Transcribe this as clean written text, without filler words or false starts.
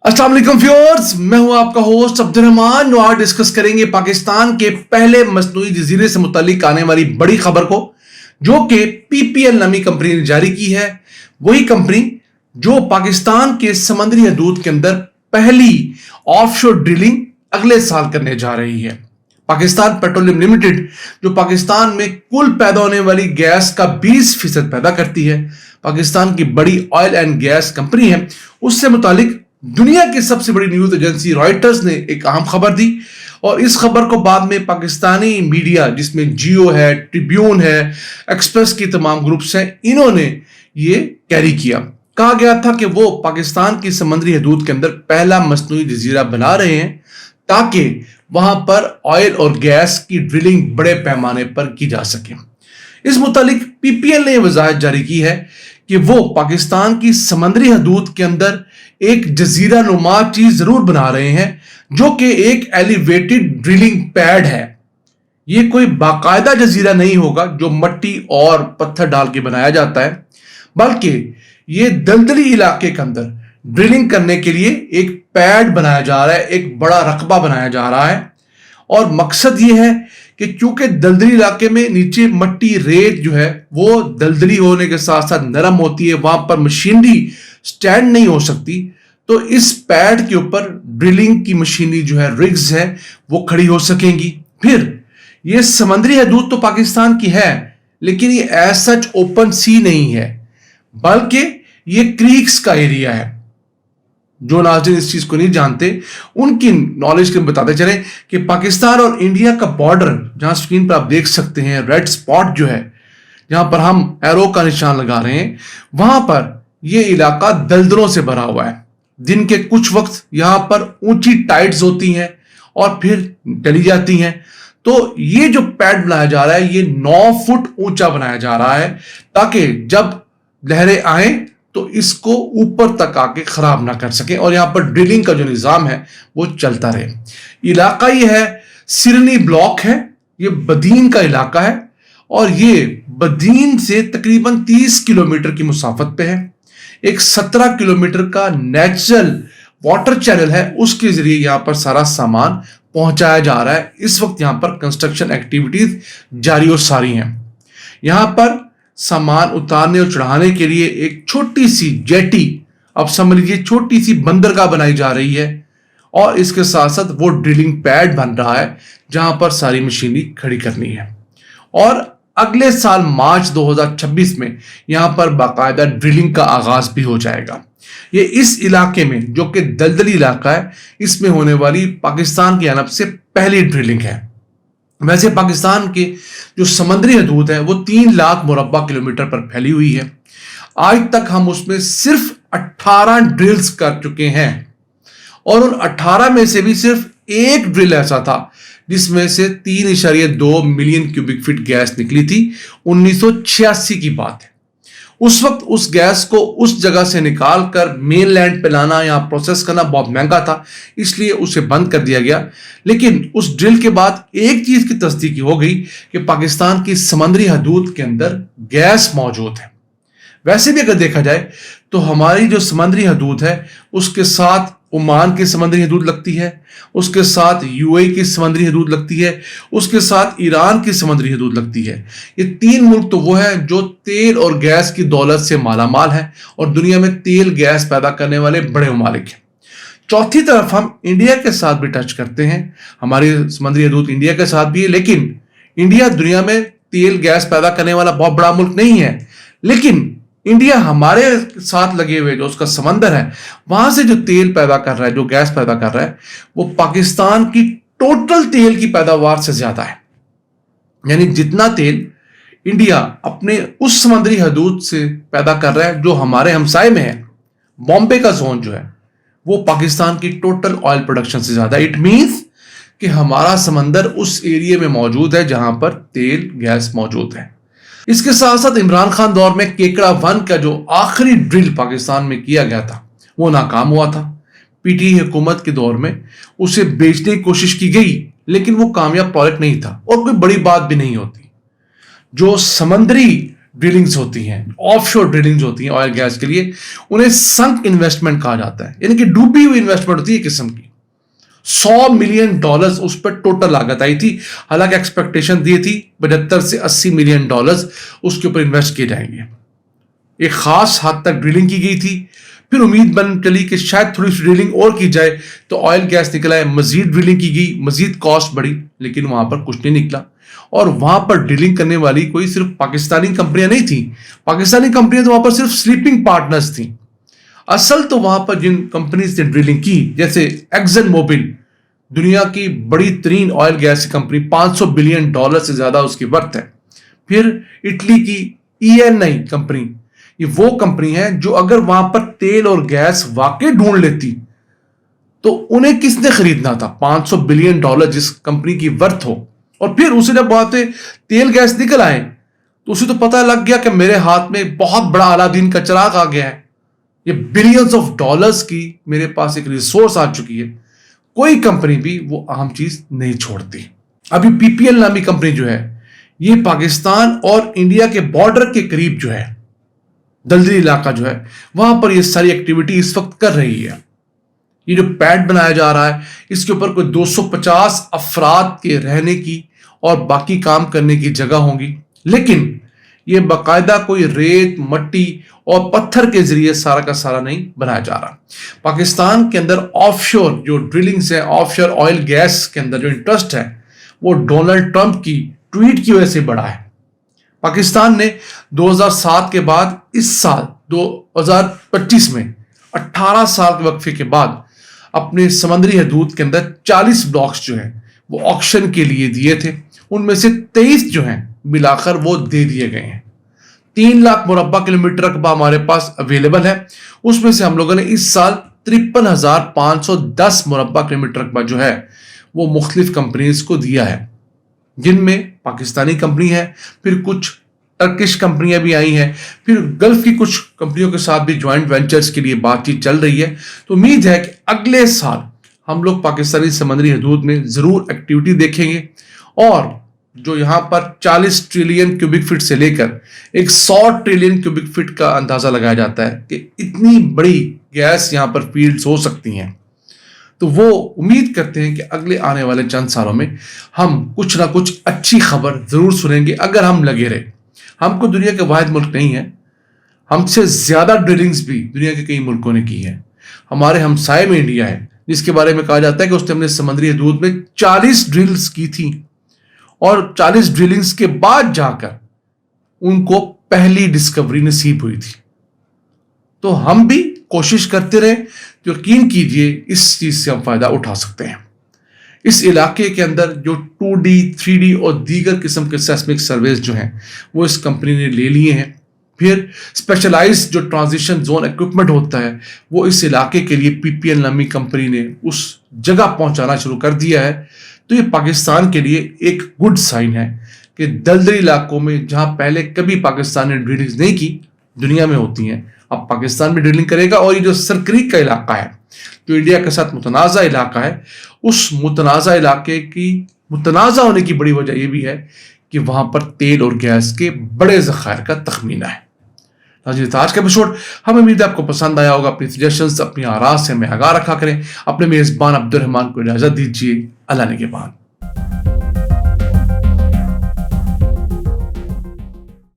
अस्सलाम वालेकुम व्यूअर्स, मैं हूं आपका होस्ट अब्दुल रहमान। आज डिस्कस करेंगे पाकिस्तान के पहले मसनूई जजीरे से मुतालिक आने वाली बड़ी खबर को, जो कि पीपीएल नामी कंपनी ने जारी की है। वही कंपनी जो पाकिस्तान के समंदरी हदूद के अंदर पहली ऑफशोर ड्रिलिंग अगले साल करने जा रही है। पाकिस्तान पेट्रोलियम लिमिटेड, जो पाकिस्तान में कुल पैदा होने वाली गैस का 20% पैदा करती है, पाकिस्तान की बड़ी ऑयल एंड गैस कंपनी है, उससे मुतालिक दुनिया की सबसे बड़ी न्यूज एजेंसी रॉयटर्स ने एक अहम खबर दी। और इस खबर को बाद में पाकिस्तानी मीडिया, जिसमें जियो है, ट्रिब्यून है, एक्सप्रेस की तमाम ग्रुप्स हैं, इन्होंने ये कैरी किया। कहा गया था कि वो पाकिस्तान की समंदरी हदूद के अंदर पहला मसनूई जजीरा बना रहे हैं ताकि वहां पर ऑयल और गैस की ड्रिलिंग बड़े पैमाने पर की जा सके। इस मुतालिक पीपीएल ने वजाहत जारी की है कि वो पाकिस्तान की समंदरी हदूद के अंदर एक जजीरा नुमा चीज जरूर बना रहे हैं, जो कि एक एलिवेटेड ड्रिलिंग पैड है। ये कोई बाकायदा जजीरा नहीं होगा जो मट्टी और पत्थर डाल के बनाया जाता है, बल्कि ये दलदली इलाके के अंदर ड्रिलिंग करने के लिए एक पैड बनाया जा रहा है, एक बड़ा रकबा बनाया जा रहा है। और मकसद ये है कि चूंकि दलदली इलाके में नीचे मट्टी रेत जो है वो दलदली होने के साथ साथ नरम होती है, वहां पर मशीनरी स्टैंड नहीं हो सकती, तो इस पैड के ऊपर ड्रिलिंग की मशीनरी जो है, रिग्स है, वो खड़ी हो सकेंगी। फिर ये समंदरी हदूद तो पाकिस्तान की है, लेकिन ये एज सच ओपन सी नहीं है, बल्कि ये क्रीक्स का एरिया है। जो नाज़रीन इस चीज को नहीं जानते, उनकी नॉलेज के बताते चले कि पाकिस्तान और इंडिया का बॉर्डर, जहां स्क्रीन पर आप देख सकते हैं रेड स्पॉट जो है, जहां पर हम एरो का निशान लगा रहे हैं, वहां पर यह इलाका दलदलों से भरा हुआ है। दिन के कुछ वक्त यहां पर ऊंची टाइड्स होती हैं और फिर चली जाती हैं। तो ये जो पैड बनाया जा रहा है, ये 9 फुट ऊंचा बनाया जा रहा है ताकि जब लहरें आए तो इसको ऊपर तक आके खराब ना कर सके और यहां पर ड्रिलिंग का जो निजाम है वो चलता रहे। इलाका ये है, सिरनी ब्लॉक है, ये बदीन का इलाका है और ये बदीन से तकरीबन 30 किलोमीटर की मुसाफत पे है। एक 17 किलोमीटर का नेचुरल वाटर चैनल है, उसके जरिए यहां पर सारा सामान पहुंचाया जा रहा है। इस वक्त यहां पर कंस्ट्रक्शन एक्टिविटीज जारी और सारी हैं। यहां पर सामान उतारने और चढ़ाने के लिए एक छोटी सी जेटी, अब समझ लीजिए छोटी सी बंदरगाह बनाई जा रही है और इसके साथ साथ वो ड्रिलिंग पैड बन रहा है जहां पर सारी मशीनरी खड़ी करनी है। और अगले साल मार्च 2026 में यहां पर बाकायदा ड्रिलिंग का आगाज भी हो जाएगा। ये इस इलाके में, जो कि दलदली इलाका है, इसमें होने वाली पाकिस्तान की जानब से पहली ड्रिलिंग है। वैसे पाकिस्तान के जो समंदरी हदूद है वो 3 लाख मुरब्बा किलोमीटर पर फैली हुई है। आज तक हम उसमें सिर्फ 18 ड्रिल्स कर चुके हैं और उन 18 में से भी सिर्फ एक ड्रिल ऐसा था जिसमें से 3.2 मिलियन क्यूबिक फीट गैस निकली थी। 1986 की बात है। उस वक्त उस गैस को उस जगह से निकाल कर मेन लैंड पे लाना या प्रोसेस करना बहुत महंगा था, इसलिए उसे बंद कर दिया गया। लेकिन उस ड्रिल के बाद एक चीज की तस्दीक हो गई कि पाकिस्तान की समंदरी हदूद के अंदर गैस मौजूद है। वैसे भी अगर देखा जाए तो हमारी जो समंदरी हदूद है उसके साथ ओमान की समंदरी हदूद लगती है, उसके साथ यूएई की समंदरी हदूद लगती है, उसके साथ ईरान की समंदरी हदूद लगती है। ये 3 मुल्क तो वो हैं जो तेल और गैस की दौलत से मालामाल हैं और दुनिया में तेल गैस पैदा करने वाले बड़े ममालिक हैं। चौथी तरफ हम इंडिया के साथ भी टच करते हैं। हमारी समंदरी हदूद इंडिया के साथ भी है, लेकिन इंडिया दुनिया में तेल गैस पैदा करने वाला बहुत बड़ा मुल्क नहीं है। लेकिन इंडिया हमारे साथ लगे हुए जो उसका समंदर है, वहां से जो तेल पैदा कर रहा है, जो गैस पैदा कर रहा है, वो पाकिस्तान की टोटल तेल की पैदावार से ज्यादा है। यानी जितना तेल इंडिया अपने उस समंदरी हदूद से पैदा कर रहा है जो हमारे हमसाए में है, बॉम्बे का जोन जो है, वो पाकिस्तान की टोटल ऑयल प्रोडक्शन से ज्यादा है। इट मींस कि हमारा समंदर उस एरिया में मौजूद है जहां पर तेल गैस मौजूद है। इसके साथ साथ इमरान खान दौर में केकड़ा 1 का जो आखिरी ड्रिल पाकिस्तान में किया गया था वो नाकाम हुआ था। पीटीआई हुकूमत के दौर में उसे बेचने की कोशिश की गई, लेकिन वो कामयाब प्रोजेक्ट नहीं था और कोई बड़ी बात भी नहीं होती। जो समंदरी ड्रिलिंग्स होती हैं, ऑफशोर ड्रिलिंग्स होती हैं ऑयल गैस के लिए, उन्हें संक इन्वेस्टमेंट कहा जाता है, यानी कि डूबी हुई इन्वेस्टमेंट होती है एक किस्म की। $100 मिलियन उस पर टोटल लागत आई थी। हालांकि एक्सपेक्टेशन दी थी 75 से $80 मिलियन उसके ऊपर इन्वेस्ट किए जाएंगे। एक खास हद तक ड्रिलिंग की गई थी, फिर उम्मीद बन चली कि शायद थोड़ी सी ड्रिलिंग और की जाए तो ऑयल गैस निकला है, मजीद ड्रिलिंग की गई, मजीद कॉस्ट बढ़ी, लेकिन वहां पर कुछ नहीं निकला। और वहां पर ड्रिलिंग करने वाली कोई सिर्फ पाकिस्तानी कंपनियां नहीं थी, पाकिस्तानी कंपनियां तो वहां पर सिर्फ स्लीपिंग पार्टनर्स थी। असल तो वहां पर जिन कंपनीज ने ड्रिलिंग की, जैसे एक्सन मोबिल, दुनिया की बड़ी तरीन ऑयल गैस की कंपनी, $500 बिलियन से ज्यादा उसकी वर्थ है। फिर इटली की ENI कंपनी, ये वो कंपनी है जो अगर वहां पर तेल और गैस वाकई ढूंढ लेती तो उन्हें किसने खरीदना था? $500 बिलियन जिस कंपनी की वर्थ हो। और फिर उसे जब बातें तेल गैस निकल आए तो उसे तो पता लग गया कि मेरे हाथ में बहुत बड़ा अलादीन का चिराग आ गया है, ये बिलियंस ऑफ डॉलर्स की मेरे पास एक रिसोर्स आ चुकी है। कोई कंपनी भी वो आम चीज नहीं छोड़ती। अभी PPL नामी कंपनी जो है, ये पाकिस्तान और इंडिया के बॉर्डर के करीब जो है, दलदली इलाका जो है, वहां पर ये सारी एक्टिविटी इस वक्त कर रही है। ये जो पैड बनाया जा रहा है, इसके ऊपर कोई 250 अफराद के रहने की और बाकी काम करने की जगह होंगी, लेकिन ये बाकायदा कोई रेत, मट्टी और पत्थर के जरिए सारा का सारा नहीं बनाया जा रहा। पाकिस्तान के अंदर ऑफशोर जो ड्रिलिंग्स है, ऑफशोर ऑयल गैस के अंदर जो इंटरेस्ट है, वो डोनाल्ड ट्रंप की ट्वीट की वजह से बढ़ा है। पाकिस्तान ने 2007 के बाद इस साल 2025 में 18 साल के वक्फे के बाद अपने समंदरी हदूद के अंदर 40 ब्लॉक्स जो हैं वो ऑक्शन के लिए दिए थे। उनमें से 23 जो हैं मिलाकर वो दे दिए गए हैं। 3 लाख मुरब्बा किलोमीटर रकबा हमारे पास अवेलेबल है। उसमें से हम लोगों ने इस साल 53,510 मुरब्बा किलोमीटर रकबा जो है वो मुख्तलिफ कंपनीज को दिया है, जिनमें पाकिस्तानी कंपनी है, फिर कुछ टर्किश कंपनियां भी आई हैं, फिर गल्फ की कुछ कंपनियों के साथ भी ज्वाइंट वेंचर्स के लिए बातचीत चल रही है। तो उम्मीद है कि अगले साल हम लोग पाकिस्तानी समंदरी हदूद में जरूर एक्टिविटी देखेंगे, और जो यहां पर 40 ट्रिलियन क्यूबिक फीट से लेकर 100 ट्रिलियन क्यूबिक फीट का अंदाजा लगाया जाता है कि इतनी बड़ी गैस यहां पर फील्ड्स हो सकती हैं। तो वो उम्मीद करते हैं कि अगले आने वाले चंद सालों में हम कुछ ना कुछ अच्छी खबर जरूर सुनेंगे अगर हम लगे रहे। हम कोई दुनिया के वाहिद मुल्क नहीं है, हमसे ज्यादा ड्रिलिंग्स भी दुनिया के कई मुल्कों ने की है। हमारे हमसाये में इंडिया है, जिसके बारे में कहा जाता है कि उसने अपने समुद्री हदूद में 40 ड्रिल्स की थी, और 40 ड्रिलिंग्स के बाद जाकर उनको पहली डिस्कवरी नसीब हुई थी। तो हम भी कोशिश करते रहे, तो यकीन कीजिए इस चीज से हम फायदा उठा सकते हैं। इस इलाके के अंदर जो 2D, 3D और दीगर किस्म के सेस्मिक सर्वेज जो हैं वो इस कंपनी ने ले लिए हैं। फिर स्पेशलाइज्ड जो ट्रांजिशन जोन इक्विपमेंट होता है वो इस इलाके के लिए PPL नामी कंपनी ने उस जगह पहुंचाना शुरू कर दिया है। तो ये पाकिस्तान के लिए एक गुड साइन है कि दलदली इलाकों में जहां पहले कभी पाकिस्तान ने ड्रिलिंग नहीं की, दुनिया में होती हैं, अब पाकिस्तान में ड्रिलिंग करेगा। और ये जो सरक्रीक का इलाका है, जो इंडिया के साथ मुतनाज़ा इलाका है, उस मुतनाज़ा इलाके की मुतनाज़ा होने की बड़ी वजह यह भी है कि वहां पर तेल और गैस के बड़े ज़खायर का तखमीना है। आज का एपिसोड हमें उम्मीद है आपको पसंद आया होगा। अपनी सजेशंस, अपनी आराज़ से हमें आगाह रखा करें। अपने मेज़बान अब्दुल रहमान को इजाज़त दीजिए। अल्लाह ने के बाद।